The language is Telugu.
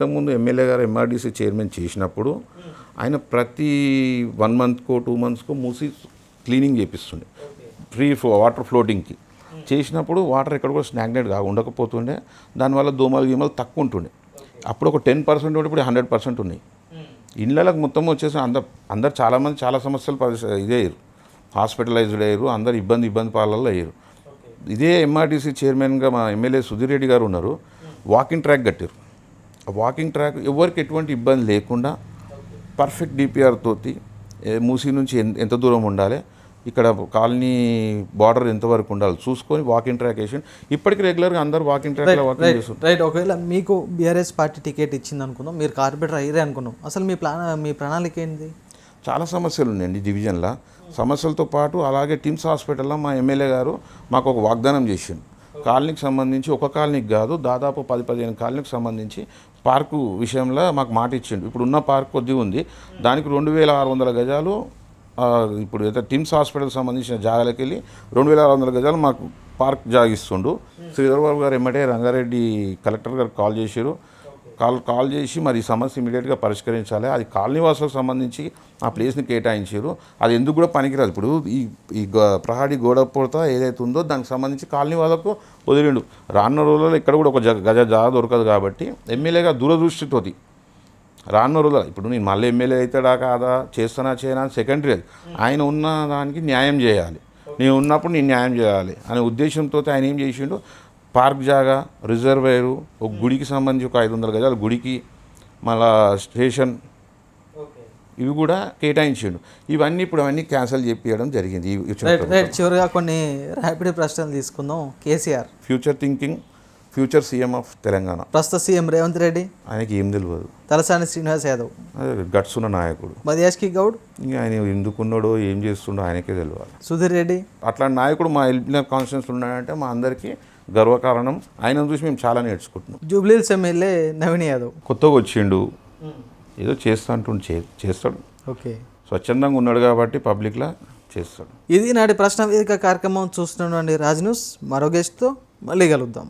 ఇంతకుముందు ఎమ్మెల్యే గారు ఎంఆర్డీసీ చైర్మన్ చేసినప్పుడు ఆయన ప్రతి 1 మంత్కో 2 మంత్స్కో మూసి క్లీనింగ్ చేపిస్తుండే ఫ్రీ వాటర్ ఫ్లోటింగ్కి చేసినప్పుడు వాటర్ ఎక్కడ కూడా స్టాగ్నేట్గా ఉండకపోతుండే, దానివల్ల దోమలు గీమలు తక్కువ ఉంటుండే. అప్పుడు ఒక 10% ఉంటే ఇప్పుడు 100% ఉన్నాయి. ఇళ్ళకి మొత్తం వచ్చేసి అందరు చాలామంది చాలా సమస్యలు ఇదే అయ్యారు, హాస్పిటలైజ్డ్ అయ్యారు, అందరు ఇబ్బంది పాలల్లో అయ్యారు. ఇదే ఎంఆర్డీసీ చైర్మన్గా మా ఎమ్మెల్యే సుధీర్ రెడ్డి గారు ఉన్నారు. వాకింగ్ ట్రాక్ కట్టారు. ఆ వాకింగ్ ట్రాక్ ఎవరికి ఎటువంటి ఇబ్బంది లేకుండా పర్ఫెక్ట్ డిపిఆర్ తోటి మూసీ నుంచి ఎంత దూరం ఉండాలి, ఇక్కడ కాలనీ బార్డర్ ఎంతవరకు ఉండాలి చూసుకొని వాకింగ్ ట్రాక్ వేసి ఇప్పటికీ రెగ్యులర్గా అందరూ వాకింగ్ ట్రాక్లో వాకింగ్ చేస్తారు. రైట్. ఒకవేళ మీకు బీఆర్ఎస్ పార్టీ టికెట్ ఇచ్చింది అనుకుందాం, మీరు కార్పొరేటర్ అయ్యారే అనుకున్నాం, అసలు మీ ప్రణాళిక ఏంటి? చాలా సమస్యలు ఉన్నాయండి డివిజన్లో. సమస్యలతో పాటు అలాగే టిమ్స్ హాస్పిటల్లో మా ఎమ్మెల్యే గారు మాకు ఒక వాగ్దానం చేసిండు. కాలనీకి సంబంధించి ఒక కాలనీకి కాదు, దాదాపు 10-15 కాలనీకి సంబంధించి పార్కు విషయంలో మాకు మాట ఇచ్చిండు. ఇప్పుడు ఉన్న పార్క్ కొద్దిగా ఉంది, దానికి 2600 గజాలు ఇప్పుడు అయితే టిమ్స్ హాస్పిటల్కి సంబంధించిన జాగాలకు వెళ్ళి 2600 గజాలు మాకు పార్క్ జాగిస్తుండు. శ్రీధర్బాబు గారు ఎమ్మటే రంగారెడ్డి కలెక్టర్ గారికి కాల్ చేసి మరి ఈ సమస్య ఇమీడియట్గా పరిష్కరించాలి, అది కాలనీ వాసులకు సంబంధించి ఆ ప్లేస్ని కేటాయించారు, అది ఎందుకు కూడా పనికిరాదు. ఇప్పుడు ఈ ప్రహారీ గోడ పూర్త ఏదైతే ఉందో దానికి సంబంధించి కాలనీ వాళ్ళకు వదిలిండు. రానున్న రోజుల్లో ఇక్కడ కూడా ఒక గజ జాగా దొరకదు కాబట్టి ఎమ్మెల్యేగా దూరదృష్టితోటి రానున్న రోజులు ఇప్పుడు నేను మళ్ళీ ఎమ్మెల్యే అవుతాడా కాదా, చేస్తానా చేయనా సెకండరీ, అది ఆయన ఉన్న దానికి న్యాయం చేయాలి, నేను ఉన్నప్పుడు నేను న్యాయం చేయాలి అనే ఉద్దేశంతో ఆయన ఏం చేసిండు, పార్క్ జాగా, రిజర్వేరు, ఒక గుడికి సంబంధించి ఒక 500 గజాల గుడికి, మళ్ళా స్టేషన్, ఇవి కూడా కేటాయించిండు. ఇవన్నీ ఇప్పుడు అవన్నీ క్యాన్సిల్ చేపించడం జరిగింది. చివరిగా కొన్ని ర్యాపిడ్ ప్రశ్నలు తీసుకుందాం. KCR future thinking, future CM of Telangana. ప్రస్తుత సీఎం రేవంత్ రెడ్డి, ఆయనకి ఏం తెలియదు. తలసాని శ్రీనివాస్ యాదవ్, గట్స్ ఉన్న నాయకుడు. మధ్యాష్కి గౌడ్, ఇంకా ఆయన ఎందుకున్నాడో ఏం చేస్తుండో ఆయనకే తెలియాలి. సుధీర్ రెడ్డి, అట్లాంటి నాయకుడు మా ఎల్బీ కాన్స్టిట్యూన్సీ ఉన్నాడంటే మా అందరికీ గర్వకారణం. ఆయన చూసి మేము చాలా నేర్చుకుంటున్నాం. జూబ్లీహిల్స్ ఎమ్మెల్యే నవీన్ యాదవ్ కొత్తగా వచ్చిండు, ఏదో చేస్తాడు. ఓకే, స్వచ్ఛందంగా ఉన్నాడు కాబట్టి పబ్లిక్లా చేస్తాడు. ఇది నాటి ప్రశ్న వేదిక కార్యక్రమం చూస్తున్నాండి. రాజ్ న్యూస్ మరో గెస్ట్తో మళ్ళీ కలుద్దాం.